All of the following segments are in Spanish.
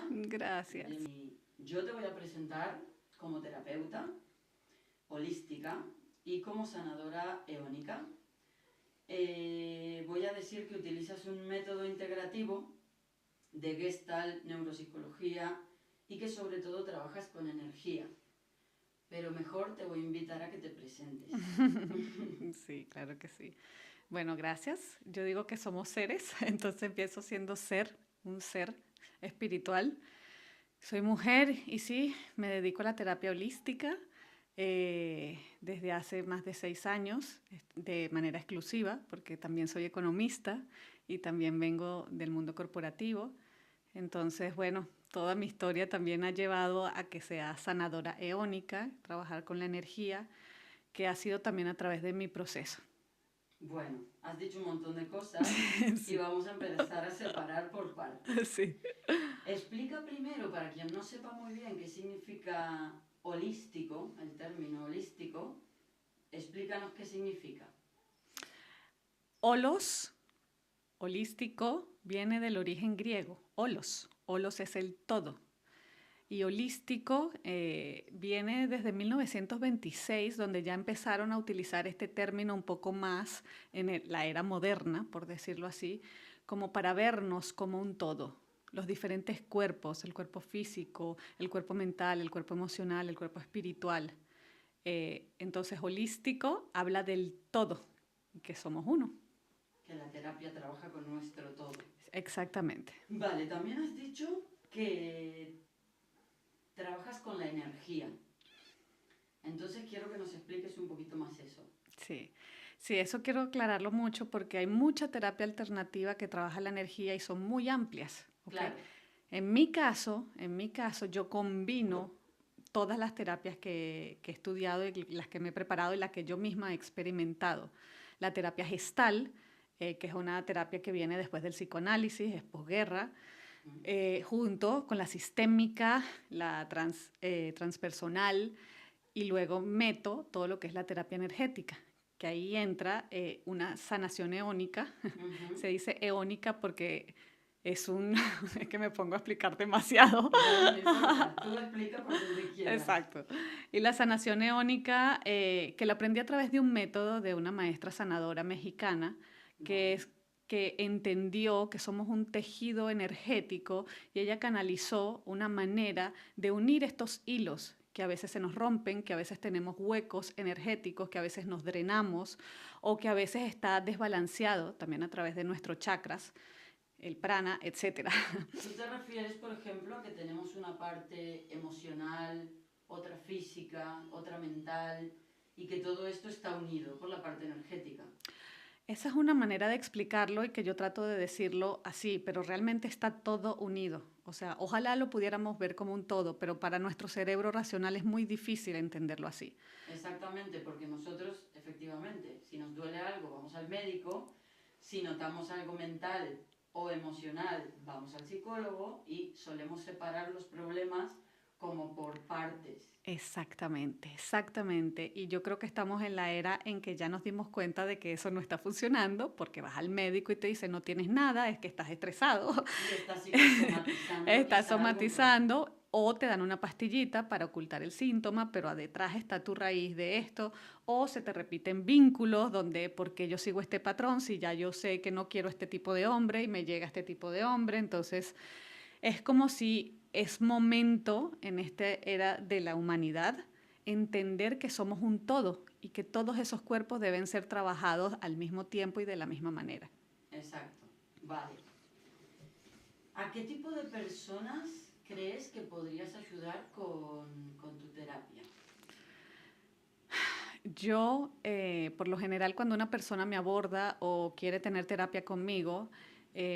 Gracias. Yo te voy a presentar como terapeuta holística y como sanadora eónica. Voy a decir que utilizas un método integrativo de Gestalt, neuropsicología y que sobre todo trabajas con energía. Pero mejor te voy a invitar a que te presentes. Sí, claro que sí. Bueno, gracias. Yo digo que somos seres, entonces empiezo siendo un ser espiritual. Soy mujer y sí, me dedico a la terapia holística desde hace más de 6 años de manera exclusiva, porque también soy economista y también vengo del mundo corporativo. Entonces, bueno, toda mi historia también ha llevado a que sea sanadora eónica, trabajar con la energía, que ha sido también a través de mi proceso. Bueno, has dicho un montón de cosas y vamos a empezar a separar por partes. Sí. Explica primero, para quien no sepa muy bien qué significa holístico, el término holístico, explícanos qué significa. Holos, holístico, viene del origen griego, holos. Holos es el todo. Y holístico viene desde 1926, donde ya empezaron a utilizar este término un poco más en la era moderna, por decirlo así, como para vernos como un todo. Los diferentes cuerpos, el cuerpo físico, el cuerpo mental, el cuerpo emocional, el cuerpo espiritual. Entonces, holístico habla del todo, que somos uno. Que la terapia trabaja con nuestro todo. Exactamente. Vale, también has dicho que trabajas con la energía. Entonces quiero que nos expliques un poquito más eso. Sí. Sí, eso quiero aclararlo mucho porque hay mucha terapia alternativa que trabaja la energía y son muy amplias. ¿Okay? Claro. En mi caso, yo combino todas las terapias que he estudiado y las que me he preparado y las que yo misma he experimentado. La terapia gestal, que es una terapia que viene después del psicoanálisis, es posguerra, junto con la sistémica, la transpersonal, y luego meto todo lo que es la terapia energética, que ahí entra una sanación eónica. Se dice eónica porque es que me pongo a explicar demasiado. Bueno, no importa, tú explica por donde quieras. Exacto. Y la sanación eónica, que la aprendí a través de un método de una maestra sanadora mexicana, que es que entendió que somos un tejido energético y ella canalizó una manera de unir estos hilos que a veces se nos rompen, que a veces tenemos huecos energéticos, que a veces nos drenamos o que a veces está desbalanceado también a través de nuestros chakras, el prana, etcétera. ¿Tú te refieres, por ejemplo, a que tenemos una parte emocional, otra física, otra mental y que todo esto está unido por la parte energética? Esa es una manera de explicarlo y que yo trato de decirlo así, pero realmente está todo unido. O sea, ojalá lo pudiéramos ver como un todo, pero para nuestro cerebro racional es muy difícil entenderlo así. Exactamente, porque nosotros, efectivamente, si nos duele algo, vamos al médico, si notamos algo mental o emocional, vamos al psicólogo y solemos separar los problemas como por partes. Exactamente, exactamente. Y yo creo que estamos en la era en que ya nos dimos cuenta de que eso no está funcionando porque vas al médico y te dice no tienes nada, es que estás estresado, Y estás psicosomatizando estás quizá algo más. somatizando o te dan una pastillita para ocultar el síntoma, pero detrás está tu raíz de esto, o se te repiten vínculos donde porque yo sigo este patrón, si ya yo sé que no quiero este tipo de hombre y me llega este tipo de hombre, entonces es como si es momento en esta era de la humanidad entender que somos un todo y que todos esos cuerpos deben ser trabajados al mismo tiempo y de la misma manera. Exacto, vale. ¿A qué tipo de personas crees que podrías ayudar con tu terapia? Yo, por lo general, cuando una persona me aborda o quiere tener terapia conmigo,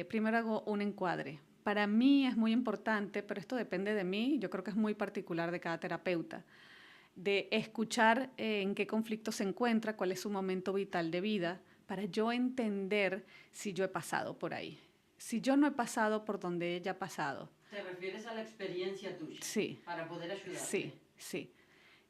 primero hago un encuadre. Para mí es muy importante, pero esto depende de mí, yo creo que es muy particular de cada terapeuta, de escuchar en qué conflicto se encuentra, cuál es su momento vital de vida, para yo entender si yo he pasado por ahí. Si yo no he pasado por donde ella ha pasado. ¿Te refieres a la experiencia tuya? Sí, Para poder ayudarte. sí, sí.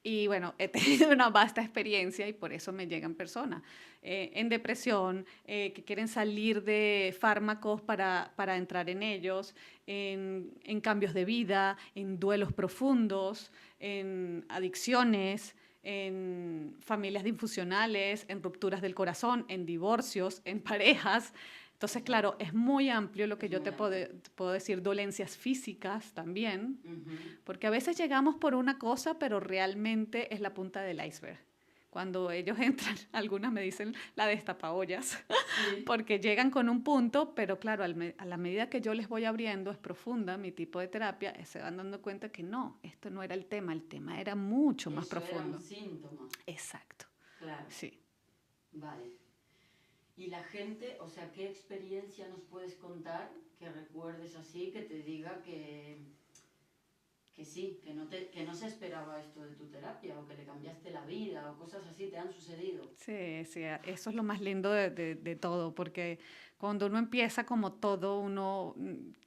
Y bueno, he tenido una vasta experiencia y por eso me llegan personas en depresión, que quieren salir de fármacos para entrar en ellos, en cambios de vida, en duelos profundos, en adicciones, en familias disfuncionales, en rupturas del corazón, en divorcios, en parejas. Entonces, claro, es muy amplio lo que Es yo muy amplio. te puedo decir, dolencias físicas también, Ujú. porque a veces llegamos por una cosa, pero realmente es la punta del iceberg. Cuando ellos entran, algunas me dicen la destapaollas, Sí, porque llegan con un punto, pero claro, a la medida que yo les voy abriendo, es profunda mi tipo de terapia, se van dando cuenta que no, esto no era el tema era mucho más eso era un profundo. síntoma, Exacto, claro. sí. Vale. Y la gente, o sea, ¿qué experiencia nos puedes contar que recuerdes así, que te diga que sí, que no se esperaba esto de tu terapia o que le cambiaste la vida o cosas así te han sucedido? Sí, sí, eso es lo más lindo de todo, porque cuando uno empieza como todo,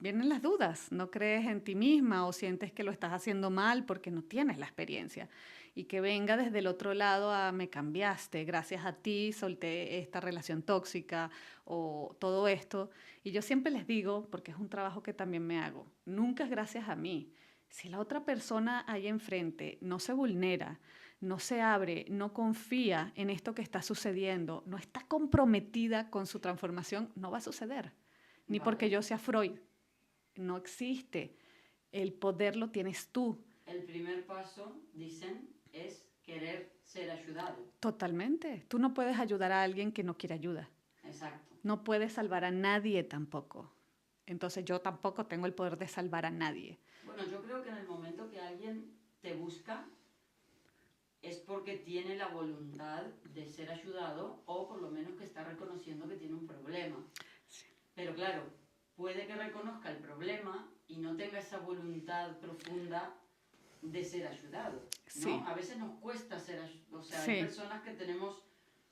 vienen las dudas, no crees en ti misma o sientes que lo estás haciendo mal porque no tienes la experiencia. Y que venga desde el otro lado a me cambiaste, gracias a ti solté esta relación tóxica o todo esto. Y yo siempre les digo, porque es un trabajo que también me hago, nunca es gracias a mí. Si la otra persona ahí enfrente no se vulnera, no se abre, no confía en esto que está sucediendo, no está comprometida con su transformación, no va a suceder. Ni porque Vale. yo sea Freud. No existe. El poder lo tienes tú. El primer paso, dicen, es querer ser ayudado. Totalmente. Tú no puedes ayudar a alguien que no quiere ayuda. Exacto. No puedes salvar a nadie tampoco. Entonces yo tampoco tengo el poder de salvar a nadie. Bueno, yo creo que en el momento que alguien te busca es porque tiene la voluntad de ser ayudado o por lo menos que está reconociendo que tiene un problema. Pero claro, puede que reconozca el problema y no tenga esa voluntad profunda de ser ayudado, ¿no? Sí, A veces nos cuesta ser ayudado. O sea, hay sí. personas que tenemos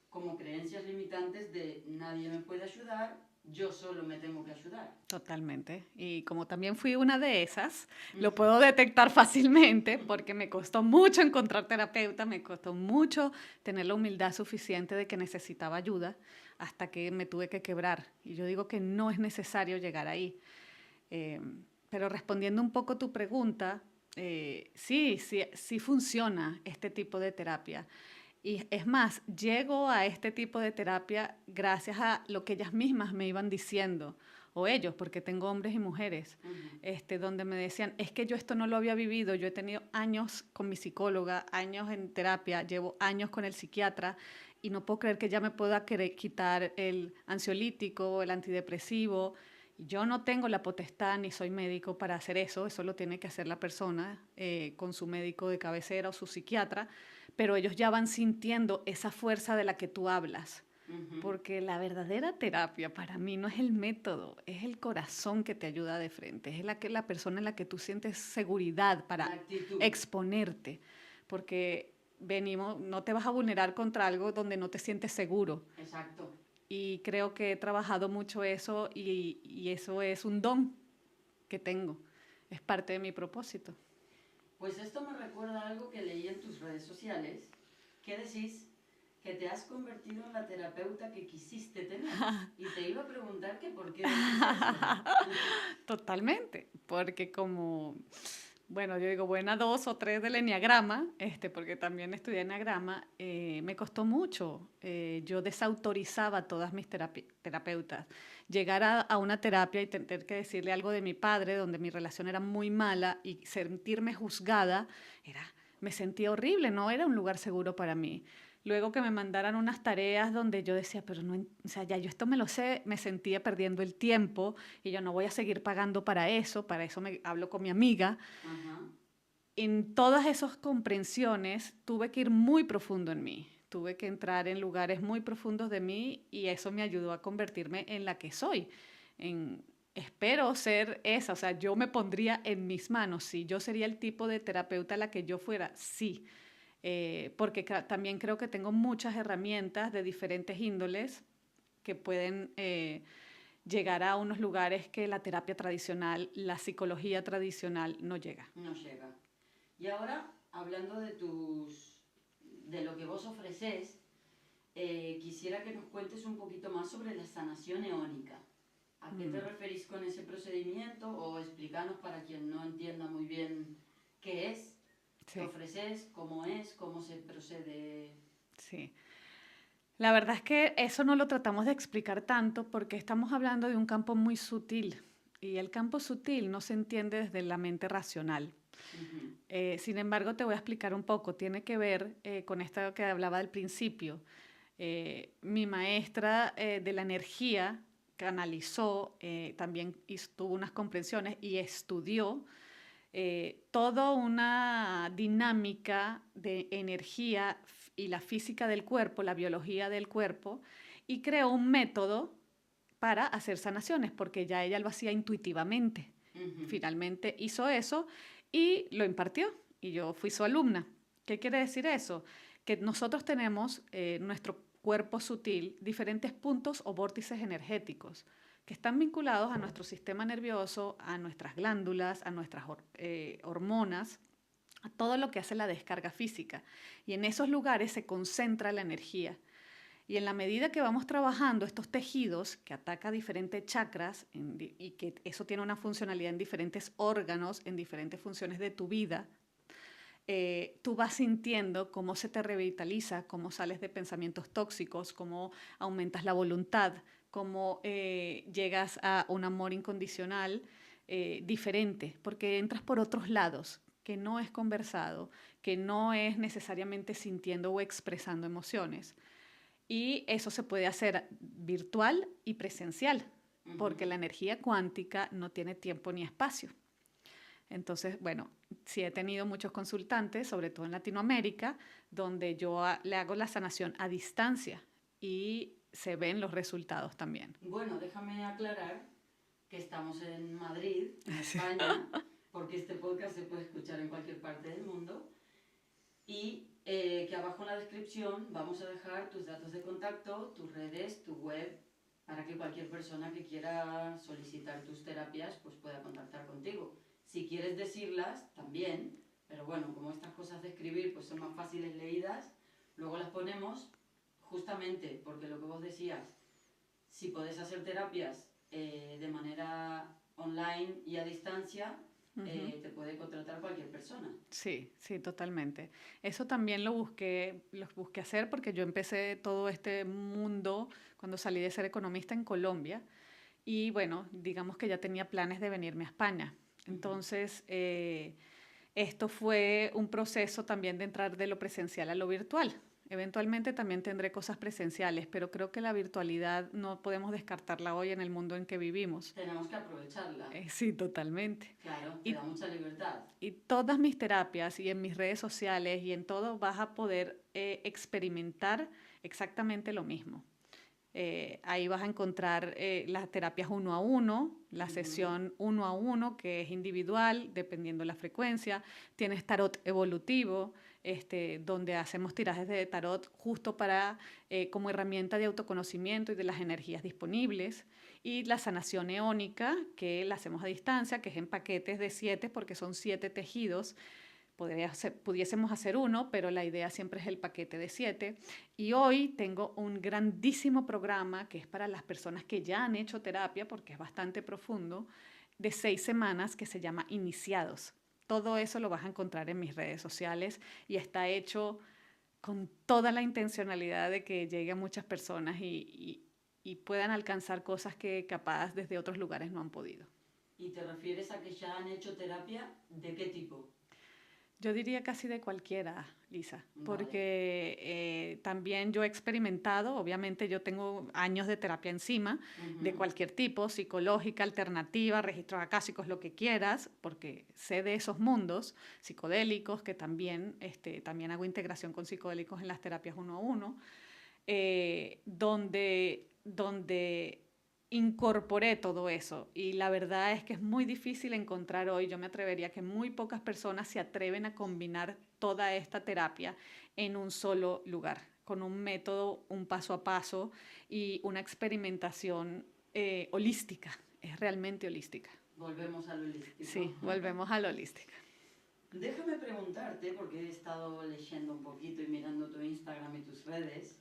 como creencias limitantes de nadie me puede ayudar, yo solo me tengo que ayudar. Totalmente. Y como también fui una de esas, lo Mm. puedo detectar fácilmente porque me costó mucho encontrar terapeuta, me costó mucho tener la humildad suficiente de que necesitaba ayuda hasta que me tuve que quebrar. Y yo digo que no es necesario llegar ahí. Eh, pero respondiendo un poco tu pregunta, sí funciona este tipo de terapia. Y es más, llego a este tipo de terapia gracias a lo que ellas mismas me iban diciendo, o ellos, porque tengo hombres y mujeres, Ujú. donde me decían, es que yo esto no lo había vivido, yo he tenido años con mi psicóloga, años en terapia, llevo años con el psiquiatra y no puedo creer que ya me pueda quitar el ansiolítico, el antidepresivo. Yo no tengo la potestad ni soy médico para hacer eso lo tiene que hacer la persona con su médico de cabecera o su psiquiatra, pero ellos ya van sintiendo esa fuerza de la que tú hablas. Ujú. Porque la verdadera terapia para mí no es el método, es el corazón que te ayuda de frente, es la persona en la que tú sientes seguridad La para actitud. exponerte. Porque venimos, no te vas a vulnerar contra algo donde no te sientes seguro. Exacto. Y creo que he trabajado mucho eso y eso es un don que tengo. Es parte de mi propósito. Pues esto me recuerda a algo que leí en tus redes sociales, que decís que te has convertido en la terapeuta que quisiste tener. Y te iba a preguntar que por qué decís eso. Totalmente, porque bueno, yo digo buena dos o tres del enneagrama, porque también estudié enneagrama, me costó mucho. Yo desautorizaba a todas mis terapeutas. Llegar a una terapia y tener que decirle algo de mi padre, donde mi relación era muy mala y sentirme juzgada, me sentía horrible, no era un lugar seguro para mí. Luego que me mandaran unas tareas donde yo decía, pero no, o sea, ya yo esto me lo sé, me sentía perdiendo el tiempo y yo no voy a seguir pagando para eso me hablo con mi amiga. Ajá. En todas esas comprensiones tuve que ir muy profundo en mí, tuve que entrar en lugares muy profundos de mí y eso me ayudó a convertirme en la que soy. En, espero ser esa, o sea, yo me pondría en mis manos, sí, yo sería el tipo de terapeuta a la que yo fuera, sí, porque también creo que tengo muchas herramientas de diferentes índoles que pueden llegar a unos lugares que la terapia tradicional, la psicología tradicional no llega. No llega. Y ahora hablando de lo que vos ofreces, quisiera que nos cuentes un poquito más sobre la sanación eónica. ¿A qué te referís con ese procedimiento? O explícanos para quien no entienda muy bien qué es, qué ofreces, cómo se procede. Sí. La verdad es que eso no lo tratamos de explicar tanto porque estamos hablando de un campo muy sutil y el campo sutil no se entiende desde la mente racional. Sin embargo, te voy a explicar un poco. Tiene que ver con esto que hablaba al principio. Mi maestra de la energía canalizó, también tuvo unas comprensiones y estudió toda una dinámica de energía y la física del cuerpo, la biología del cuerpo, y creó un método para hacer sanaciones, porque ya ella lo hacía intuitivamente. Finalmente hizo eso y lo impartió, y yo fui su alumna. ¿Qué quiere decir eso? Que nosotros tenemos nuestro cuerpo sutil diferentes puntos o vórtices energéticos que están vinculados a nuestro sistema nervioso, a nuestras glándulas, a nuestras hormonas, a todo lo que hace la descarga física. Y en esos lugares se concentra la energía. Y en la medida que vamos trabajando estos tejidos que atacan diferentes chakras y que eso tiene una funcionalidad en diferentes órganos, en diferentes funciones de tu vida, tú vas sintiendo cómo se te revitaliza, cómo sales de pensamientos tóxicos, cómo aumentas la voluntad, cómo llegas a un amor incondicional diferente, porque entras por otros lados, que no es conversado, que no es necesariamente sintiendo o expresando emociones. Y eso se puede hacer virtual y presencial, porque la energía cuántica no tiene tiempo ni espacio. Entonces, bueno, sí he tenido muchos consultantes, sobre todo en Latinoamérica, donde yo le hago la sanación a distancia y se ven los resultados también. Bueno, déjame aclarar que estamos en Madrid, en España, porque este podcast se puede escuchar en cualquier parte del mundo, y que abajo en la descripción vamos a dejar tus datos de contacto, tus redes, tu web, para que cualquier persona que quiera solicitar tus terapias pues pueda contactar contigo. Si quieres decirlas, también, pero bueno, como estas cosas de escribir pues son más fáciles leídas, luego las ponemos justamente porque lo que vos decías, si podés hacer terapias de manera online y a distancia, te puede contratar cualquier persona. Sí, sí, totalmente. Eso también lo busqué hacer porque yo empecé todo este mundo cuando salí de ser economista en Colombia y bueno, digamos que ya tenía planes de venirme a España. Entonces, esto fue un proceso también de entrar de lo presencial a lo virtual. Eventualmente también tendré cosas presenciales, pero creo que la virtualidad no podemos descartarla hoy en el mundo en que vivimos. Tenemos que aprovecharla. Sí, totalmente. Claro, te da mucha libertad. Y todas mis terapias y en mis redes sociales y en todo vas a poder experimentar exactamente lo mismo. Ahí vas a encontrar las terapias 1 a 1, la sesión 1 a 1, que es individual, dependiendo de la frecuencia. Tienes tarot evolutivo, donde hacemos tirajes de tarot justo para, como herramienta de autoconocimiento y de las energías disponibles. Y la sanación eónica, que la hacemos a distancia, que es en paquetes de 7, porque son 7 tejidos. Pudiésemos hacer uno, pero la idea siempre es el paquete de 7. Y hoy tengo un grandísimo programa que es para las personas que ya han hecho terapia, porque es bastante profundo, de 6 semanas que se llama Iniciados. Todo eso lo vas a encontrar en mis redes sociales y está hecho con toda la intencionalidad de que llegue a muchas personas y puedan alcanzar cosas que capaz desde otros lugares no han podido. ¿Y te refieres a que ya han hecho terapia? ¿De qué tipo? Yo diría casi de cualquiera, Lisa, porque Vale. también yo he experimentado, obviamente yo tengo años de terapia encima, de cualquier tipo, psicológica, alternativa, registros acásicos, lo que quieras, porque sé de esos mundos psicodélicos, que también, también hago integración con psicodélicos en las terapias 1 a 1, donde incorporé todo eso y la verdad es que es muy difícil encontrar hoy, yo me atrevería que muy pocas personas se atreven a combinar toda esta terapia en un solo lugar, con un método, un paso a paso y una experimentación holística, es realmente holística. Volvemos al holístico. Sí, volvemos a lo holística. Déjame preguntarte, porque he estado leyendo un poquito y mirando tu Instagram y tus redes,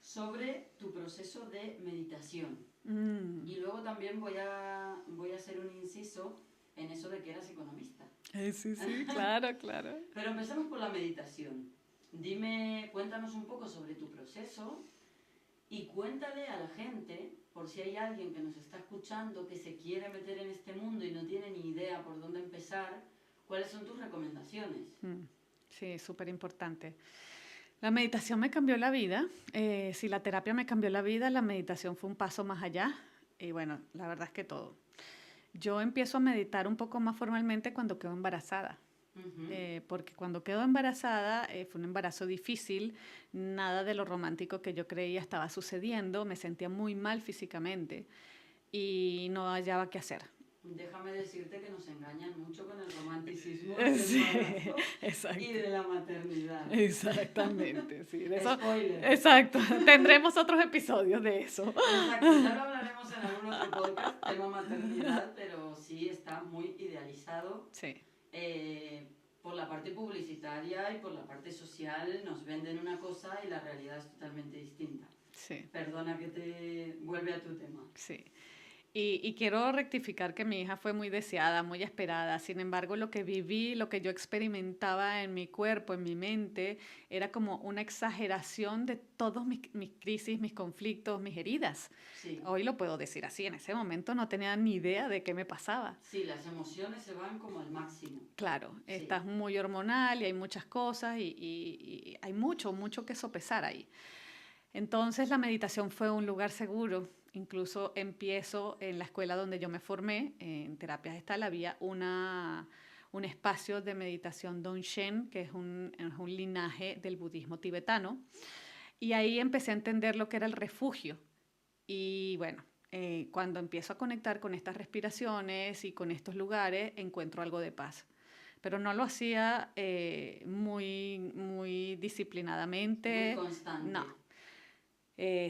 sobre tu proceso de meditación. Y luego también voy a hacer un inciso en eso de que eras economista. Sí, sí, claro, claro. Pero empecemos por la meditación. Dime, cuéntanos un poco sobre tu proceso y cuéntale a la gente, por si hay alguien que nos está escuchando que se quiere meter en este mundo y no tiene ni idea por dónde empezar, ¿cuáles son tus recomendaciones? Sí, súper importante. La meditación me cambió la vida. Si la terapia me cambió la vida, la meditación fue un paso más allá. Y bueno, la verdad es que todo. Yo empiezo a meditar un poco más formalmente cuando quedo embarazada. Porque cuando quedo embarazada fue un embarazo difícil, nada de lo romántico que yo creía estaba sucediendo, me sentía muy mal físicamente y no hallaba qué hacer. Déjame decirte que nos engañan mucho con el romanticismo del Sí, embarazo exacto. y de la maternidad. Exactamente, sí. De eso, Spoiler. exacto. Tendremos otros episodios de eso. Exacto, ya lo hablaremos en algún otro podcast, tema maternidad, pero sí está muy idealizado. Sí. Por la parte publicitaria y por la parte social nos venden una cosa y la realidad es totalmente distinta. Sí. Perdona que te vuelve a tu tema. Sí. Y quiero rectificar que mi hija fue muy deseada, muy esperada. Sin embargo, lo que viví, lo que yo experimentaba en mi cuerpo, en mi mente, era como una exageración de todos mis crisis, mis conflictos, mis heridas. Sí. Hoy lo puedo decir así. En ese momento no tenía ni idea de qué me pasaba. Sí, las emociones se van como al máximo. Claro, Sí. estás muy hormonal y hay muchas cosas y hay mucho que sopesar ahí. Entonces la meditación fue un lugar seguro. Incluso empiezo en la escuela donde yo me formé, en Terapias Gestal, había un espacio de meditación Dongshen, que es un linaje del budismo tibetano. Y ahí empecé a entender lo que era el refugio. Y bueno, cuando empiezo a conectar con estas respiraciones y con estos lugares, encuentro algo de paz. Pero no lo hacía muy disciplinadamente. Muy constante. No.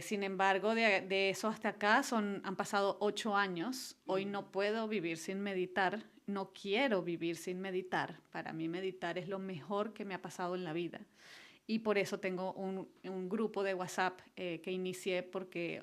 Sin embargo, de eso hasta acá han pasado 8 años. Hoy no puedo vivir sin meditar, no quiero vivir sin meditar. Para mí meditar es lo mejor que me ha pasado en la vida. Y por eso tengo un grupo de WhatsApp que inicié porque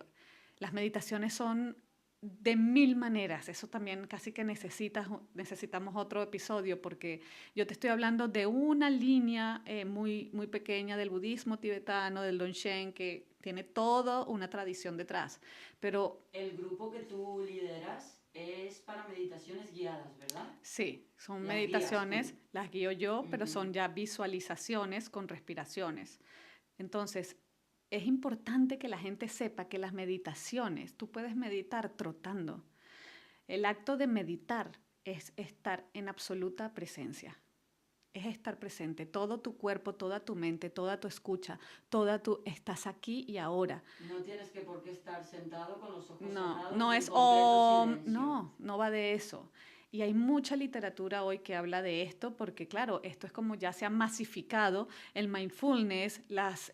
las meditaciones son de 1000 maneras. Eso también casi que necesitamos otro episodio porque yo te estoy hablando de una línea muy pequeña del budismo tibetano, del Dongshen, que tiene toda una tradición detrás. Pero el grupo que tú lideras es para meditaciones guiadas, ¿verdad? Sí, son Las meditaciones, guías tú. las guío yo, pero son ya visualizaciones con respiraciones. Entonces, es importante que la gente sepa que las meditaciones, tú puedes meditar trotando. El acto de meditar es estar en absoluta presencia. Es estar presente, todo tu cuerpo, toda tu mente, toda tu escucha, estás aquí y ahora. No tienes que por qué estar sentado con los ojos cerrados. No es no va de eso. Y hay mucha literatura hoy que habla de esto porque, claro, esto es como ya se ha masificado el mindfulness, las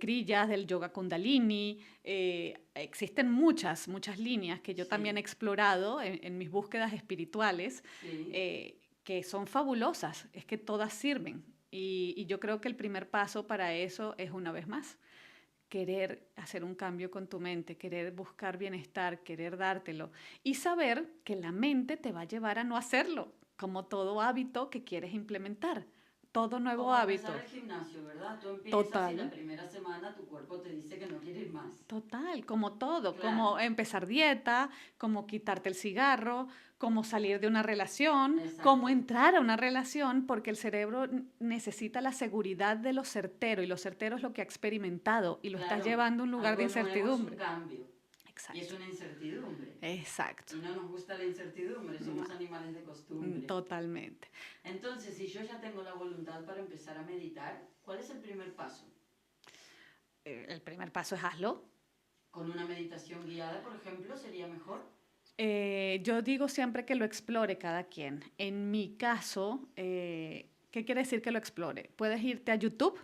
crillas del yoga kundalini. Existen muchas líneas que yo también he explorado en mis búsquedas espirituales. Sí. Que son fabulosas, es que todas sirven. Y yo creo que el primer paso para eso es, una vez más, querer hacer un cambio con tu mente, querer buscar bienestar, querer dártelo y saber que la mente te va a llevar a no hacerlo, como todo hábito que quieres implementar. Todo nuevo como hábito. Empezar el gimnasio, ¿verdad? Tú empiezas Total. y la primera semana tu cuerpo te dice que no quiere ir más. Total, como todo, Claro. como empezar dieta, como quitarte el cigarro, como salir de una relación, Exacto. como entrar a una relación, porque el cerebro necesita la seguridad de lo certero y lo certero es lo que ha experimentado y lo Claro. estás llevando a un lugar de incertidumbre. Nuevo es un cambio. Exacto. Y es una incertidumbre. Exacto. Y no nos gusta la incertidumbre, somos animales de costumbre. Totalmente. Entonces, si yo ya tengo la voluntad para empezar a meditar, ¿cuál es el primer paso? El primer paso es hazlo. ¿Con una meditación guiada, por ejemplo, sería mejor? Yo digo siempre que lo explore cada quien. En mi caso, ¿qué quiere decir que lo explore? Puedes irte a YouTube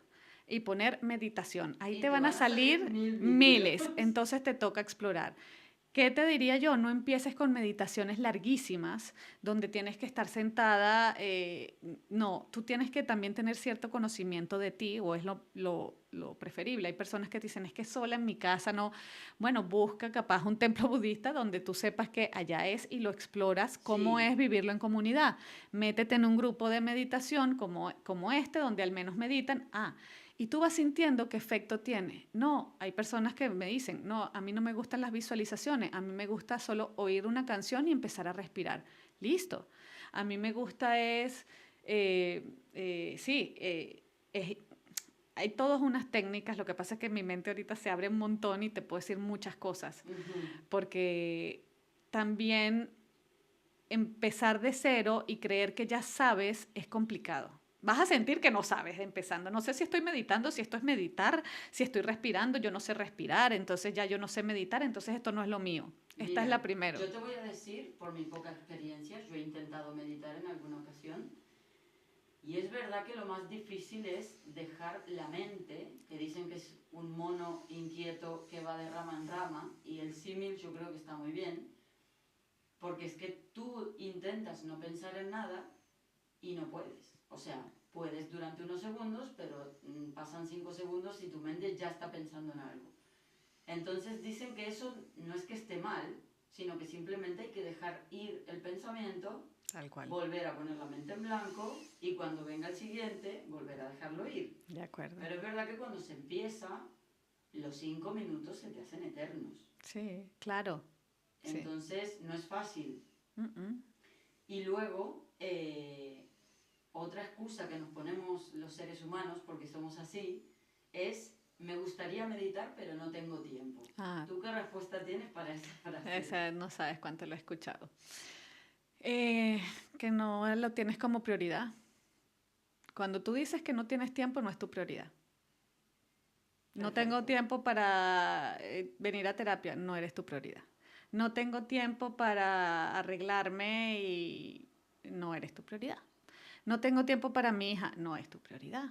y poner meditación. Ahí te van a salir miles. Entonces te toca explorar. ¿Qué te diría yo? No empieces con meditaciones larguísimas, donde tienes que estar sentada. No, tú tienes que también tener cierto conocimiento de ti, o es lo preferible. Hay personas que te dicen, es que sola en mi casa no. Bueno, busca capaz un templo budista donde tú sepas que allá es y lo exploras cómo Sí, es vivirlo en comunidad. Métete en un grupo de meditación como este, donde al menos meditan. Y tú vas sintiendo qué efecto tiene. No, hay personas que me dicen, no, a mí no me gustan las visualizaciones, a mí me gusta solo oír una canción y empezar a respirar. Listo. A mí me gusta sí, es- hay todas unas técnicas, lo que pasa es que mi mente ahorita se abre un montón y te puedo decir muchas cosas, ujú, porque también empezar de cero y creer que ya sabes es complicado. Vas a sentir que no sabes empezando. No sé si estoy meditando, si esto es meditar, si estoy respirando, yo no sé respirar, entonces ya yo no sé meditar, entonces esto no es lo mío. Esta es Mira, la primero. yo te voy a decir, por mi poca experiencia, yo he intentado meditar en alguna ocasión y es verdad que lo más difícil es dejar la mente, que dicen que es un mono inquieto que va de rama en rama, y el símil yo creo que está muy bien, porque es que tú intentas no pensar en nada y no puedes. O sea, puedes durante unos segundos, pero pasan 5 segundos y tu mente ya está pensando en algo. Entonces dicen que eso no es que esté mal, sino que simplemente hay que dejar ir el pensamiento, Tal cual. volver a poner la mente en blanco y cuando venga el siguiente, volver a dejarlo ir. De acuerdo. Pero es verdad que cuando se empieza, los 5 minutos se te hacen eternos. Sí, claro. Sí. Entonces no es fácil. Mm, mm. Y luego, otra excusa que nos ponemos los seres humanos, porque somos así, es me gustaría meditar, pero no tengo tiempo. Ah, ¿Tú qué respuesta tienes para esa frase? esa no sabes cuánto lo he escuchado. Que no lo tienes como prioridad. Cuando tú dices que no tienes tiempo, no es tu prioridad. No tengo Perfecto. tiempo para venir a terapia, no eres tu prioridad. No tengo tiempo para arreglarme y no eres tu prioridad. No tengo tiempo para mi hija, no es tu prioridad.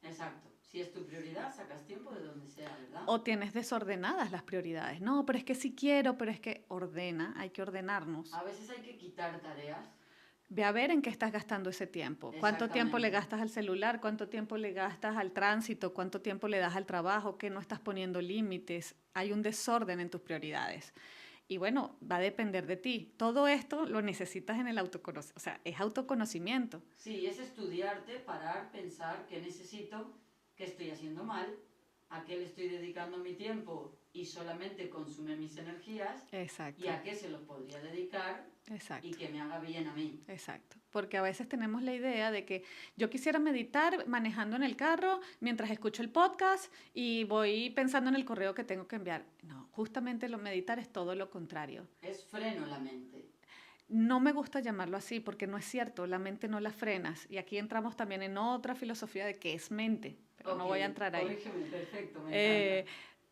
Exacto. Si es tu prioridad, sacas tiempo de donde sea, ¿verdad? O tienes desordenadas las prioridades. No, pero es que sí quiero, pero es que ordena, hay que ordenarnos. A veces hay que quitar tareas. Ve a ver en qué estás gastando ese tiempo. ¿Cuánto tiempo le Exactamente. gastas al celular? ¿Cuánto tiempo le gastas al tránsito? ¿Cuánto tiempo le das al trabajo? ¿Qué no estás poniendo límites? Hay un desorden en tus prioridades. Y bueno, va a depender de ti. Todo esto lo necesitas en el autoconocimiento, o sea, es autoconocimiento. Sí, es estudiarte, parar, pensar qué necesito, qué estoy haciendo mal, a qué le estoy dedicando mi tiempo y solamente consume mis energías y Exacto, a qué se los podría dedicar y exacto, que me haga bien a mí. exacto. Porque a veces tenemos la idea de que yo quisiera meditar manejando en el carro mientras escucho el podcast y voy pensando en el correo que tengo que enviar. No, justamente lo meditar es todo lo contrario. Es freno la mente. No me gusta llamarlo así porque no es cierto, la mente no la frenas. Y aquí entramos también en otra filosofía de qué es mente, pero no Ok, voy a entrar ahí. corrígeme, perfecto, me encanta. Eh,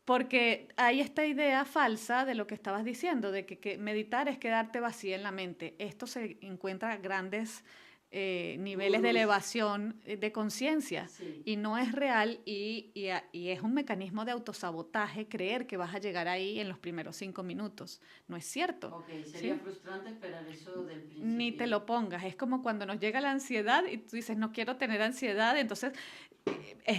Porque hay esta idea falsa de lo que estabas diciendo, de que meditar es quedarte vacía en la mente. Esto se encuentra a grandes niveles de Gurús, elevación de conciencia sí. y no es real y es un mecanismo de autosabotaje creer que vas a llegar ahí en los primeros 5 minutos. No es cierto, Ok, sería ¿sí? frustrante esperar eso del Ni te principio. lo pongas. Es como cuando nos llega la ansiedad y tú dices, no quiero tener ansiedad, entonces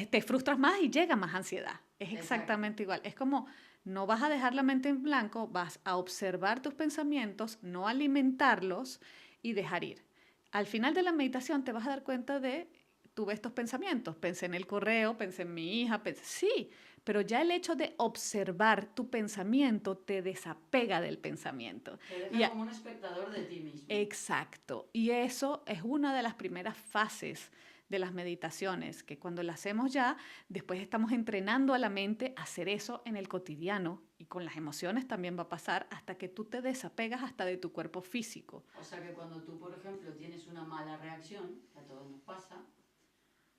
te frustras más y llega más ansiedad. Es Exacto. exactamente igual. Es como no vas a dejar la mente en blanco, vas a observar tus pensamientos, no alimentarlos y dejar ir. Al final de la meditación te vas a dar cuenta de, tuve estos pensamientos, pensé en el correo, pensé en mi hija, pensé, sí, pero ya el hecho de observar tu pensamiento te desapega del pensamiento. Te Y deja como un espectador de ti mismo. exacto. Y eso es una de las primeras fases de las meditaciones, que cuando la hacemos ya, después estamos entrenando a la mente a hacer eso en el cotidiano y con las emociones también va a pasar hasta que tú te desapegas hasta de tu cuerpo físico. O sea que cuando tú, por ejemplo, tienes una mala reacción, que a todos nos pasa,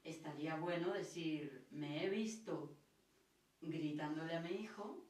estaría bueno decir, me he visto gritándole a mi hijo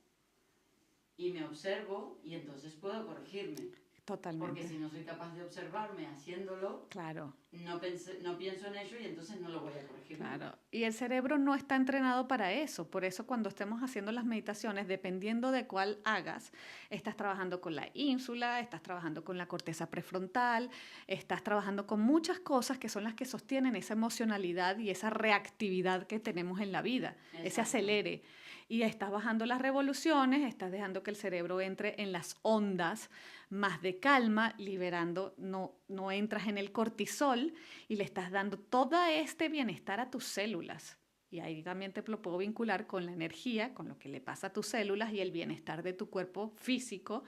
y me observo y entonces puedo corregirme. Porque Totalmente. si no soy capaz de observarme haciéndolo, Claro. no pienso en ello y entonces no lo voy a corregir nunca. Claro, y el cerebro no está entrenado para eso. Por eso cuando estemos haciendo las meditaciones, dependiendo de cuál hagas, estás trabajando con la ínsula, estás trabajando con la corteza prefrontal, estás trabajando con muchas cosas que son las que sostienen esa emocionalidad y esa reactividad que tenemos en la vida, ese Exacto. acelere. Y estás bajando las revoluciones, estás dejando que el cerebro entre en las ondas más de calma, liberando, no entras en el cortisol y le estás dando todo este bienestar a tus células. Y ahí también te lo puedo vincular con la energía, con lo que le pasa a tus células y el bienestar de tu cuerpo físico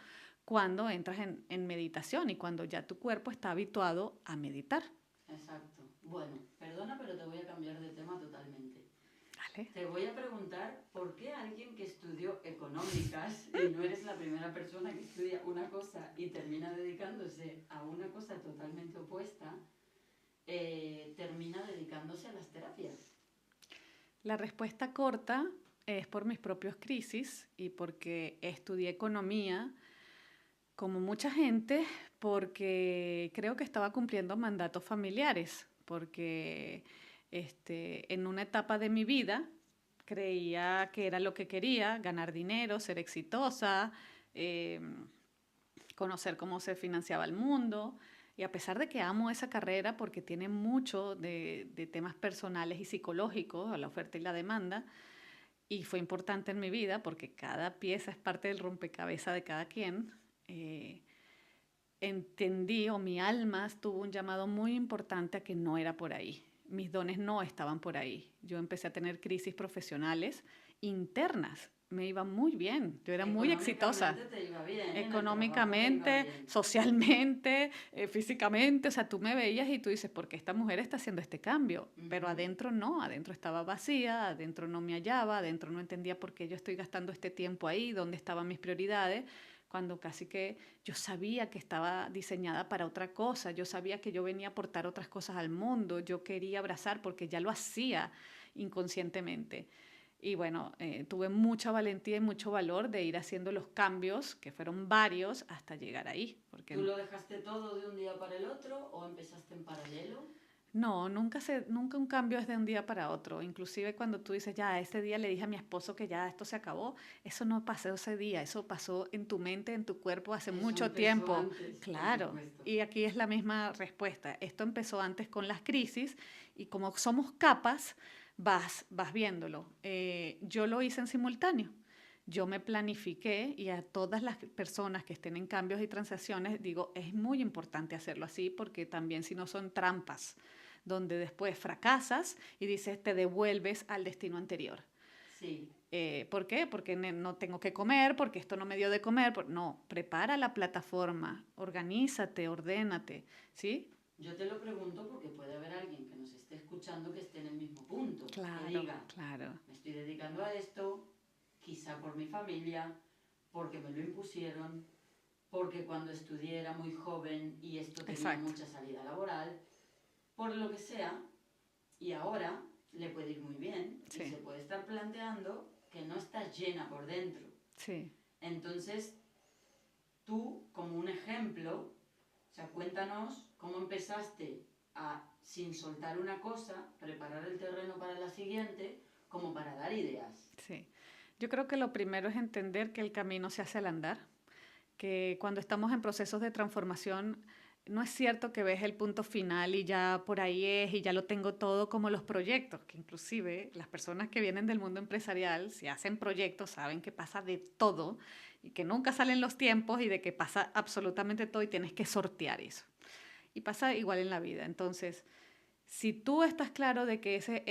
cuando entras en meditación y cuando ya tu cuerpo está habituado a meditar. Exacto. Bueno, perdona, pero te voy a cambiar de tema totalmente. ¿Vale? Te voy a preguntar por qué alguien que estudió económicas, y no eres la primera persona que estudia una cosa y termina dedicándose a una cosa totalmente opuesta, termina dedicándose a las terapias. La respuesta corta es por mis propios crisis y porque estudié economía como mucha gente, porque creo que estaba cumpliendo mandatos familiares, porque en una etapa de mi vida creía que era lo que quería, ganar dinero, ser exitosa, eh, conocer cómo se financiaba el mundo. Y a pesar de que amo esa carrera porque tiene mucho de temas personales y psicológicos, la oferta y la demanda, y fue importante en mi vida porque cada pieza es parte del rompecabezas de cada quien, eh, entendí o mi alma tuvo un llamado muy importante a que no era por ahí. Mis dones no estaban por ahí. Yo empecé a tener crisis profesionales internas. Me iba muy bien, yo era muy exitosa Económicamente te iba bien, en el trabajo te iba económicamente, bien. socialmente, físicamente. O sea, tú me veías y tú dices, ¿por qué esta mujer está haciendo este cambio? Pero Ujú. adentro no, adentro estaba vacía, adentro no me hallaba, adentro no entendía por qué yo estoy gastando este tiempo ahí, dónde estaban mis prioridades, cuando casi que yo sabía que estaba diseñada para otra cosa, yo sabía que yo venía a aportar otras cosas al mundo, yo quería abrazar porque ya lo hacía inconscientemente. Y bueno, tuve mucha valentía y mucho valor de ir haciendo los cambios, que fueron varios, hasta llegar ahí. ¿Tú Porque lo dejaste todo de un día para el otro o empezaste en paralelo? no, nunca un cambio es de un día para otro. Inclusive cuando tú dices, ya, ese día le dije a mi esposo que ya esto se acabó, eso no pasó ese día, eso pasó en tu mente, en tu cuerpo hace Eso mucho empezó tiempo. antes, por Claro. supuesto. Y aquí es la misma respuesta. Esto empezó antes con las crisis y como somos capas, vas viéndolo. Yo lo hice en simultáneo. Yo me planifiqué y a todas las personas que estén en cambios y transacciones digo, es muy importante hacerlo así porque también si no son trampas donde después fracasas y dices, te devuelves al destino anterior. Sí, ¿Por qué? Porque no tengo que comer, porque esto no me dio de comer. No, prepara la plataforma, organízate, ordénate, ¿sí? yo te lo pregunto porque puede haber alguien que nos esté escuchando que esté en el mismo punto, que Claro, diga, claro. me estoy dedicando a esto, quizá por mi familia, porque me lo impusieron, porque cuando estudié era muy joven y esto tenía Exacto. mucha salida laboral, por lo que sea, y ahora le puede ir muy bien y Sí, se puede estar planteando que no está llena por dentro. sí. Entonces, tú, como un ejemplo, o sea, cuéntanos cómo empezaste a, sin soltar una cosa, preparar el terreno para la siguiente, como para dar ideas. Sí. Yo creo que lo primero es entender que el camino se hace al andar, que cuando estamos en procesos de transformación, no es cierto que ves el punto final y ya por ahí es y ya lo tengo todo como los proyectos, que inclusive las personas que vienen del mundo empresarial, si hacen proyectos, saben que pasa de todo y que nunca salen los tiempos y de que pasa absolutamente todo y tienes que sortear eso. Y pasa igual en la vida. Entonces, si tú estás claro de que ese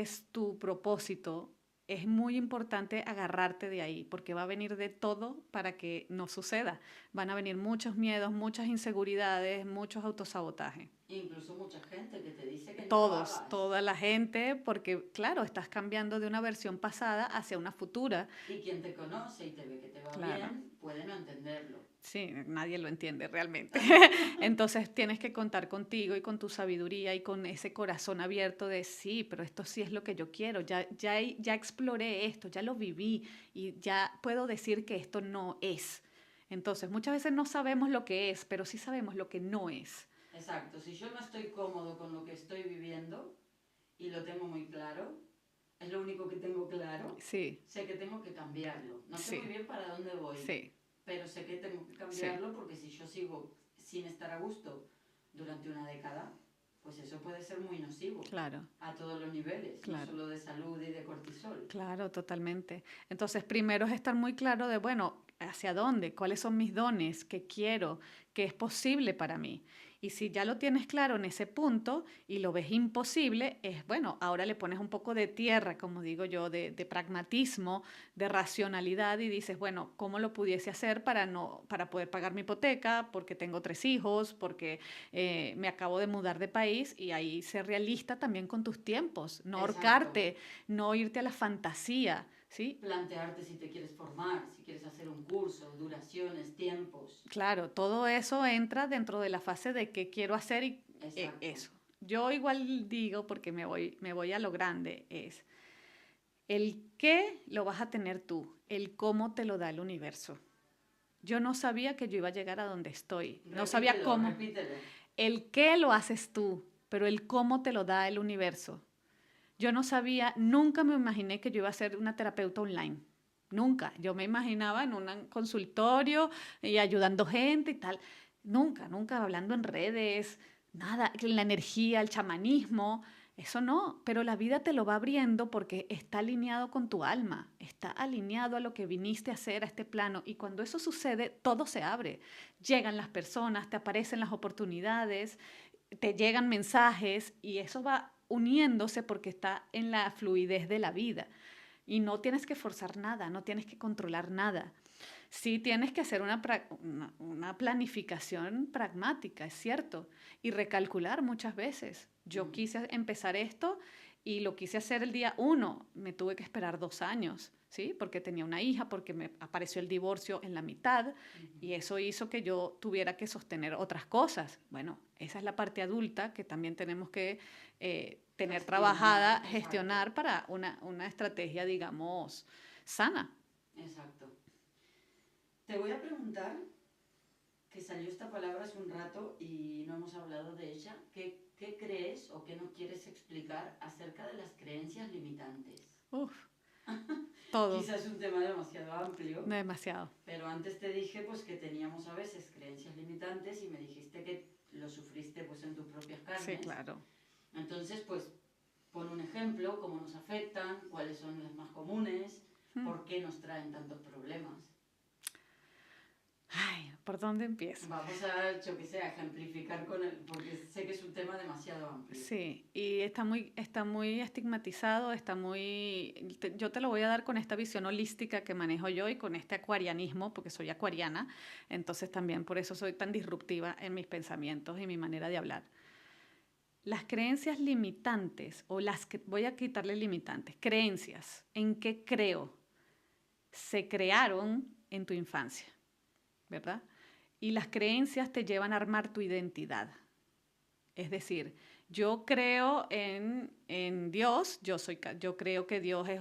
es tu propósito, es muy importante agarrarte de ahí, porque va a venir de todo para que no suceda. Van a venir muchos miedos, muchas inseguridades, muchos autosabotajes. Incluso mucha gente que te dice que no lo Todos, hagas. toda la gente, porque claro, estás cambiando de una versión pasada hacia una futura. Y quien te conoce y te ve que te va Claro. bien, puede no entenderlo. Sí, nadie lo entiende realmente. Entonces tienes que contar contigo y con tu sabiduría y con ese corazón abierto de sí, pero esto sí es lo que yo quiero. Ya exploré esto, ya lo viví y ya puedo decir que esto no es. Entonces, muchas veces no sabemos lo que es, pero sí sabemos lo que no es. Exacto, si yo no estoy cómodo con lo que estoy viviendo y lo tengo muy claro, es lo único que tengo claro, Sí, sé que tengo que cambiarlo. No sé muy sí, bien para dónde voy, sí, pero sé que tengo que sí, cambiarlo porque si yo sigo sin estar a gusto durante una década, pues eso puede ser muy nocivo claro, a todos los niveles, no claro. solo de salud y de cortisol. Claro, totalmente. Entonces, primero es estar muy claro de, bueno, hacia dónde, cuáles son mis dones, qué quiero, qué es posible para mí. Y si ya lo tienes claro en ese punto y lo ves imposible, es bueno, ahora le pones un poco de tierra, como digo yo, de pragmatismo, de racionalidad y dices, bueno, ¿cómo lo pudiese hacer para no, para poder pagar mi hipoteca? Porque tengo 3 hijos, porque me acabo de mudar de país y ahí ser realista también con tus tiempos, no Exacto. ahorcarte, no irte a la fantasía, ¿sí? Plantearte si te quieres formar, si quieres hacer un curso, duraciones, tiempos. Claro, todo eso entra dentro de la fase de qué quiero hacer y Exacto. eso. Yo igual digo, porque me voy a lo grande, es el qué lo vas a tener tú, el cómo te lo da el universo. Yo no sabía que yo iba a llegar a donde estoy, no sabía Repítelo, cómo. repítelo. El qué lo haces tú, pero el cómo te lo da el universo. Yo no sabía, nunca me imaginé que yo iba a ser una terapeuta online. Nunca. Yo me imaginaba en un consultorio y ayudando gente y tal. Nunca, nunca hablando en redes, nada. La energía, el chamanismo, eso no. Pero la vida te lo va abriendo porque está alineado con tu alma, está alineado a lo que viniste a hacer a este plano. Y cuando eso sucede, todo se abre. Llegan las personas, te aparecen las oportunidades, te llegan mensajes y eso va uniéndose porque está en la fluidez de la vida. Y no tienes que forzar nada, no tienes que controlar nada. Sí tienes que hacer una planificación pragmática, es cierto, y recalcular muchas veces. Yo Mm. quise empezar esto y lo quise hacer el día 1, me tuve que esperar 2 años, ¿sí? Porque tenía una hija, porque me apareció el divorcio en la mitad y eso hizo que yo tuviera que sostener otras cosas. Bueno, esa es la parte adulta que también tenemos que tener Gestionar, trabajada, exacto. gestionar para una estrategia, digamos, sana. Exacto. Te voy a preguntar, que salió esta palabra hace un rato y no hemos hablado de ella, ¿qué crees o qué no quieres explicar acerca de las creencias limitantes? Uf, todo, Quizás es un tema demasiado amplio, demasiado. pero antes te dije pues que teníamos a veces creencias limitantes y me dijiste que lo sufriste pues en tus propias Sí, carnes. claro. Entonces pues pon un ejemplo, cómo nos afectan, cuáles son las más comunes, Hmm. por qué nos traen tantos problemas. Ay, ¿por dónde empiezo? Vamos a, yo que sé, a ejemplificar con él, porque sé que es un tema demasiado amplio. Sí, y está muy estigmatizado, yo te lo voy a dar con esta visión holística que manejo yo y con este acuarianismo, porque soy acuariana, entonces también por eso soy tan disruptiva en mis pensamientos y mi manera de hablar. Las creencias limitantes, o las que voy a quitarle limitantes, creencias, ¿en qué creo? Se crearon en tu infancia, ¿verdad? Y las creencias te llevan a armar tu identidad. Es decir, yo creo en Dios, yo creo que Dios es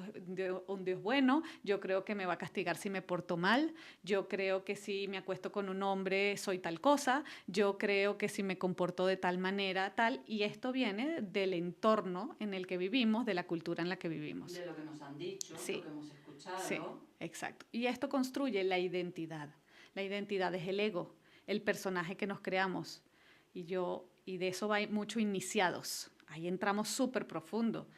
un Dios bueno, yo creo que me va a castigar si me porto mal, yo creo que si me acuesto con un hombre soy tal cosa, yo creo que si me comporto de tal manera, tal, y esto viene del entorno en el que vivimos, de la cultura en la que vivimos. De lo que nos han dicho, lo que Sí, hemos sí, escuchado. exacto. Y esto construye la identidad. La identidad es el ego, el personaje que nos creamos. Y de eso va mucho iniciados. Ahí entramos súper profundo.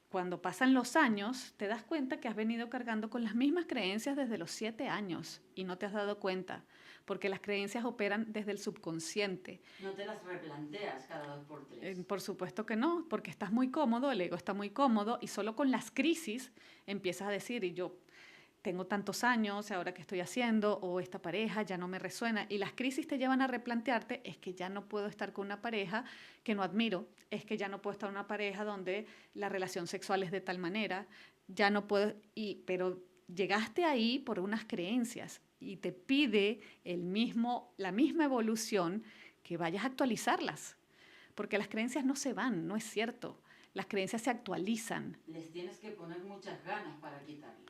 Cuando pasan los años, te das cuenta que has venido cargando con las mismas creencias desde los 7 años y no te has dado cuenta, porque las creencias operan desde el subconsciente. No te las replanteas cada 2 por 3. Por supuesto que no, porque estás muy cómodo, el ego está muy cómodo y solo con las crisis empiezas a decir, y yo tengo tantos años, ahora qué estoy haciendo, o esta pareja ya no me resuena. Y las crisis te llevan a replantearte, es que ya no puedo estar con una pareja que no admiro, es que ya no puedo estar en una pareja donde la relación sexual es de tal manera, ya no puedo, pero llegaste ahí por unas creencias y te pide la misma evolución que vayas a actualizarlas, porque las creencias no se van, no es cierto. Las creencias se actualizan. Les tienes que poner muchas ganas para quitarlas.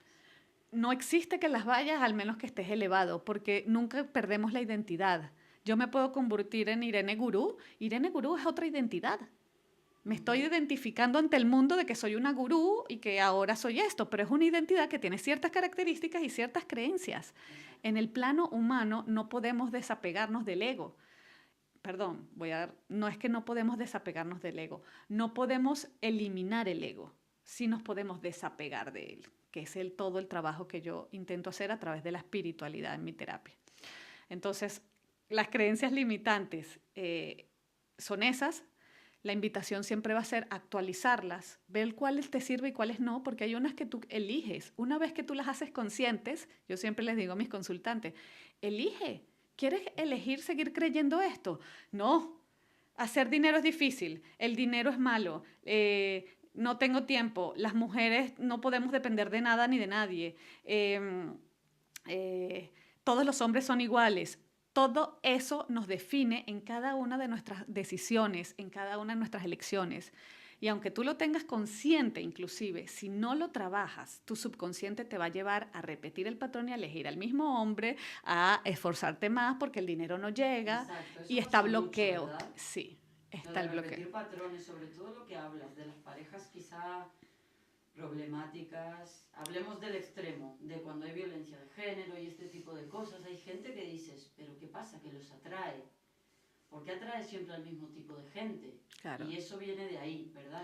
no existe que las vayas al menos que estés elevado, porque nunca perdemos la identidad. Yo me puedo convertir en Irene Gurú. Irene Gurú es otra identidad. Me estoy identificando ante el mundo de que soy una gurú y que ahora soy esto, pero es una identidad que tiene ciertas características y ciertas creencias. En el plano humano no podemos desapegarnos del ego. Perdón, no es que no podemos desapegarnos del ego, no podemos eliminar el ego, sí nos podemos desapegar de él, que es todo el trabajo que yo intento hacer a través de la espiritualidad en mi terapia. Entonces, las creencias limitantes son esas. La invitación siempre va a ser actualizarlas, ver cuáles te sirven y cuáles no, porque hay unas que tú eliges. Una vez que tú las haces conscientes, yo siempre les digo a mis consultantes, elige. ¿Quieres elegir seguir creyendo esto? No. Hacer dinero es difícil. El dinero es malo. No tengo tiempo. Las mujeres no podemos depender de nada ni de nadie. Todos los hombres son iguales. Todo eso nos define en cada una de nuestras decisiones, en cada una de nuestras elecciones. Y aunque tú lo tengas consciente, inclusive, si no lo trabajas, tu subconsciente te va a llevar a repetir el patrón y a elegir al mismo hombre, a esforzarte más porque el dinero no llega. Exacto, eso y está pasa mucho, bloqueo. ¿verdad? Sí, Lo está de el bloqueo. repetir patrones, sobre todo lo que hablas de las parejas quizá problemáticas. Hablemos del extremo, de cuando hay violencia de género y este tipo de cosas. Hay gente que dices, pero ¿qué pasa? Que los atrae. ¿Por qué atrae siempre al mismo tipo de gente? Claro. Y eso viene de ahí, ¿verdad?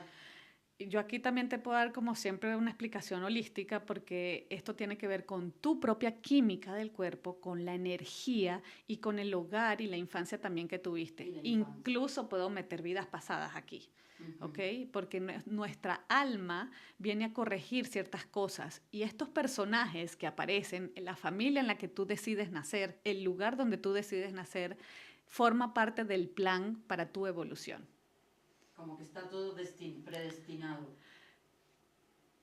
Yo aquí también te puedo dar como siempre una explicación holística porque esto tiene que ver con tu propia química del cuerpo, con la energía y con el hogar y la infancia también que tuviste. Incluso puedo meter vidas pasadas aquí, ¿ok? Porque nuestra alma viene a corregir ciertas cosas y estos personajes que aparecen en la familia en la que tú decides nacer, el lugar donde tú decides nacer, forma parte del plan para tu evolución. Como que está todo predestinado.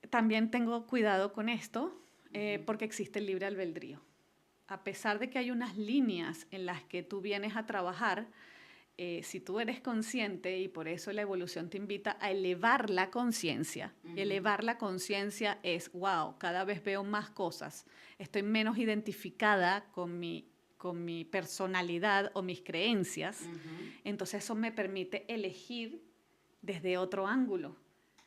También tengo cuidado con esto porque existe el libre albedrío. A pesar de que hay unas líneas en las que tú vienes a trabajar, si tú eres consciente, y por eso la evolución te invita a elevar la conciencia. Elevar la conciencia es, wow, cada vez veo más cosas, estoy menos identificada con mi personalidad o mis creencias, entonces eso me permite elegir desde otro ángulo.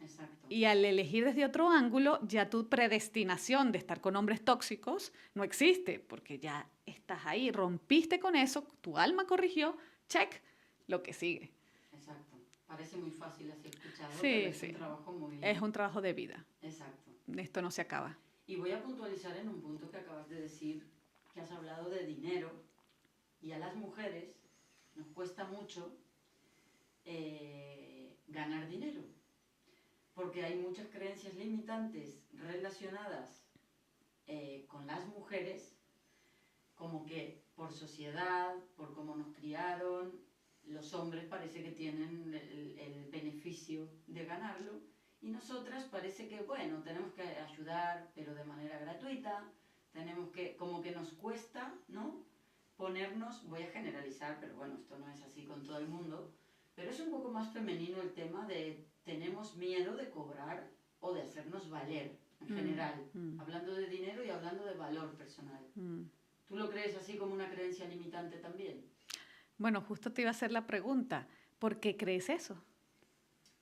Exacto. Y al elegir desde otro ángulo, ya tu predestinación de estar con hombres tóxicos no existe, porque ya estás ahí, rompiste con eso, tu alma corrigió, check, lo que sigue. Exacto. Parece muy fácil así escuchado, Sí, pero es sí. un trabajo muy... Es un trabajo de vida. Exacto. Esto no se acaba. Y voy a puntualizar en un punto que acabas de decir, que has hablado de dinero, y a las mujeres nos cuesta mucho ganar dinero, porque hay muchas creencias limitantes relacionadas con las mujeres, como que por sociedad, por cómo nos criaron, los hombres parece que tienen el beneficio de ganarlo, y nosotras parece que, bueno, tenemos que ayudar, pero de manera gratuita, tenemos que, como que nos cuesta, ¿no?, ponernos, voy a generalizar, pero bueno, esto no es así con todo el mundo, pero es un poco más femenino el tema de tenemos miedo de cobrar o de hacernos valer, en general, hablando de dinero y hablando de valor personal. ¿Tú lo crees así como una creencia limitante también? Bueno, justo te iba a hacer la pregunta, ¿por qué crees eso?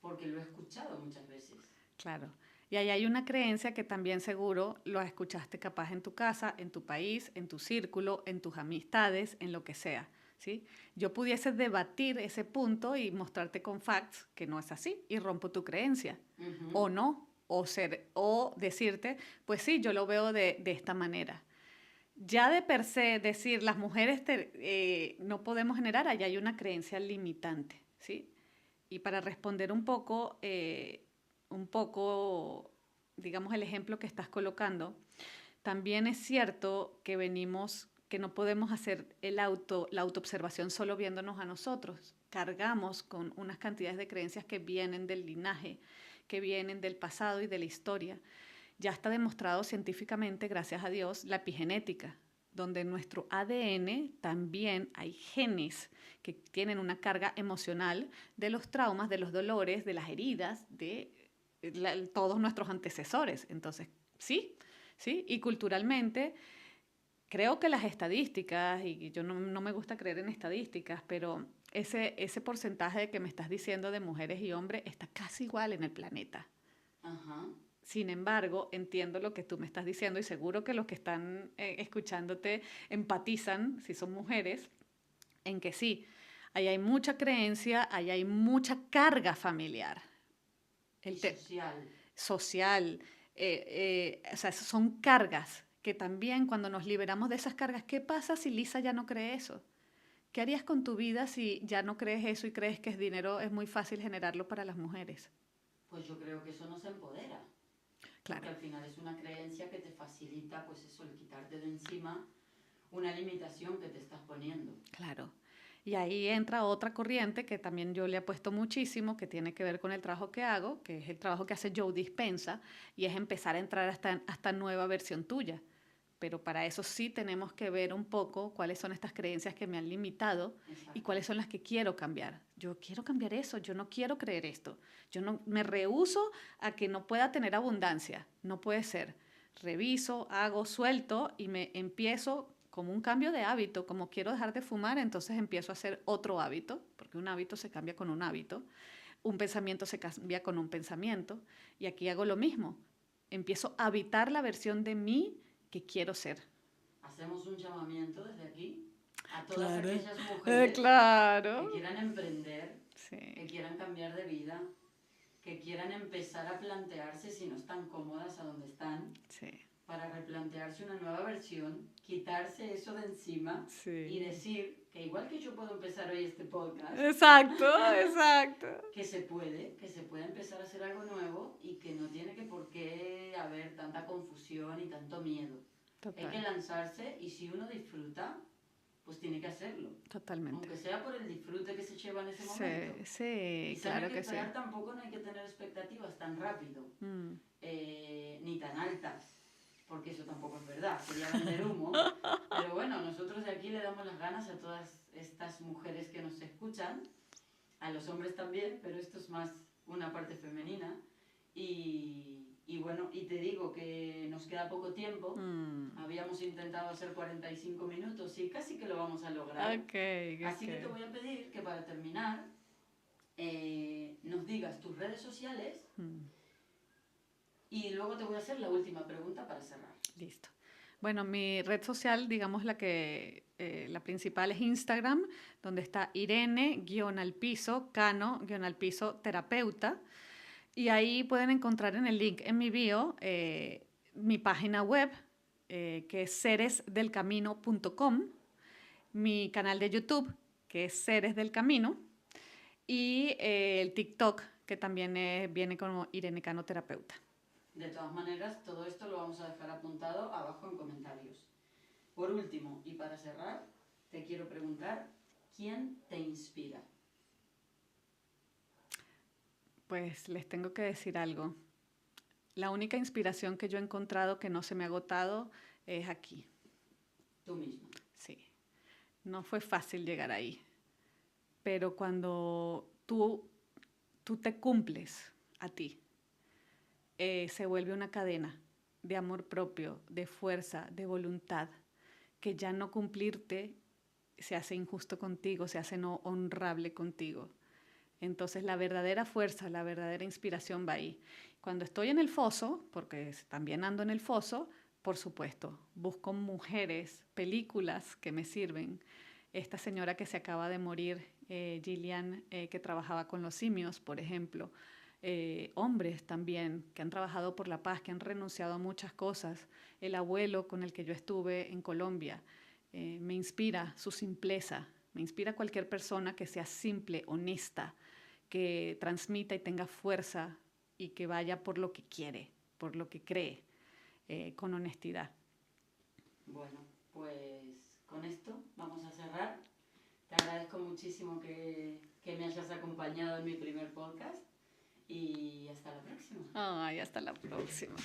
Porque lo he escuchado muchas veces. Claro. Y ahí hay una creencia que también seguro lo escuchaste capaz en tu casa, en tu país, en tu círculo, en tus amistades, en lo que sea, ¿sí? Yo pudiese debatir ese punto y mostrarte con facts que no es así y rompo tu creencia. O no, o decirte, pues sí, yo lo veo de esta manera. Ya de per se decir las mujeres no podemos generar, allá hay una creencia limitante, ¿sí? Y para responder un poco, digamos, el ejemplo que estás colocando, también es cierto que que no podemos hacer la autoobservación solo viéndonos a nosotros. Cargamos con unas cantidades de creencias que vienen del linaje, que vienen del pasado y de la historia. Ya está demostrado científicamente, gracias a Dios, la epigenética, donde en nuestro ADN también hay genes que tienen una carga emocional de los traumas, de los dolores, de las heridas, de todos nuestros antecesores. Entonces, sí, ¿sí? Y culturalmente, creo que las estadísticas, y yo no me gusta creer en estadísticas, pero ese porcentaje de que me estás diciendo de mujeres y hombres está casi igual en el planeta. Ajá. Sin embargo, entiendo lo que tú me estás diciendo y seguro que los que están escuchándote empatizan, si son mujeres, en que sí, ahí hay mucha creencia, ahí hay mucha carga familiar. Y social. Social, o sea, son cargas que también cuando nos liberamos de esas cargas, ¿qué pasa si Lisa ya no cree eso? ¿Qué harías con tu vida si ya no crees eso y crees que es dinero, es muy fácil generarlo para las mujeres? Pues yo creo que eso nos empodera. Claro, Porque al final es una creencia que te facilita, pues eso, el quitarte de encima una limitación que te estás poniendo. claro. Y ahí entra otra corriente que también yo le apuesto muchísimo, que tiene que ver con el trabajo que hago, que es el trabajo que hace Joe Dispensa, y es empezar a entrar a esta nueva versión tuya. Pero para eso sí tenemos que ver un poco cuáles son estas creencias que me han limitado y Exacto. cuáles son las que quiero cambiar. Yo quiero cambiar eso, yo no quiero creer esto. Yo no me rehúso a que no pueda tener abundancia, no puede ser. Reviso, hago, suelto y me empiezo como un cambio de hábito, como quiero dejar de fumar, entonces empiezo a hacer otro hábito, porque un hábito se cambia con un hábito, un pensamiento se cambia con un pensamiento y aquí hago lo mismo. Empiezo a habitar la versión de mí que quiero ser. Hacemos un llamamiento desde aquí a todas Claro. aquellas mujeres que Claro. quieran emprender, que Sí, quieran cambiar de vida, que quieran empezar a plantearse si no están cómodas a donde están, sí, para replantearse una nueva versión, quitarse eso de encima y sí. decir que igual que yo puedo empezar hoy este podcast, Exacto, exacto. que se puede empezar a hacer algo nuevo y que no tiene que por qué haber tanta confusión y tanto miedo. Hay que Total, lanzarse y si uno disfruta, pues tiene que hacerlo. totalmente. Aunque sea por el disfrute que se lleva en ese Sí, momento. sí, Quizá no hay claro que que sí. esperar tampoco, no hay que tener expectativas tan rápido, Mm. ni tan altas, porque eso tampoco es verdad, sería vender humo. Pero bueno, nosotros de aquí le damos las ganas a todas estas mujeres que nos escuchan, a los hombres también, pero esto es más una parte femenina. Y bueno, y te digo que nos queda poco tiempo. Habíamos intentado hacer 45 minutos y casi que lo vamos a lograr. Ok, Así que te ok. voy a pedir que para terminar nos digas tus redes sociales Mm. y luego te voy a hacer la última pregunta para cerrar. Listo. Bueno, mi red social, digamos la principal es Instagram, donde está Irene-Cano-terapeuta. Y ahí pueden encontrar en el link en mi bio mi página web, que es seresdelcamino.com, mi canal de YouTube, que es Seres del Camino, y el TikTok, que también viene como Irene Cano Terapeuta. De todas maneras, todo esto lo vamos a dejar apuntado abajo en comentarios. Por último, y para cerrar, te quiero preguntar, ¿quién te inspira? Pues les tengo que decir algo. La única inspiración que yo he encontrado que no se me ha agotado es aquí. Tú misma. Sí. No fue fácil llegar ahí. Pero cuando tú te cumples a ti, se vuelve una cadena de amor propio, de fuerza, de voluntad, que ya no cumplirte se hace injusto contigo, se hace no honrable contigo. Entonces la verdadera fuerza, la verdadera inspiración va ahí. Cuando estoy en el foso, porque también ando en el foso, por supuesto, busco mujeres, películas que me sirven. Esta señora que se acaba de morir, Gillian, que trabajaba con los simios, por ejemplo. Hombres también que han trabajado por la paz, que han renunciado a muchas cosas. El abuelo con el que yo estuve en Colombia, me inspira su simpleza, me inspira cualquier persona que sea simple, honesta, que transmita y tenga fuerza y que vaya por lo que quiere, por lo que cree, con honestidad. Bueno, pues con esto vamos a cerrar. Te agradezco muchísimo que me hayas acompañado en mi primer podcast y hasta la próxima. Ay, hasta la próxima.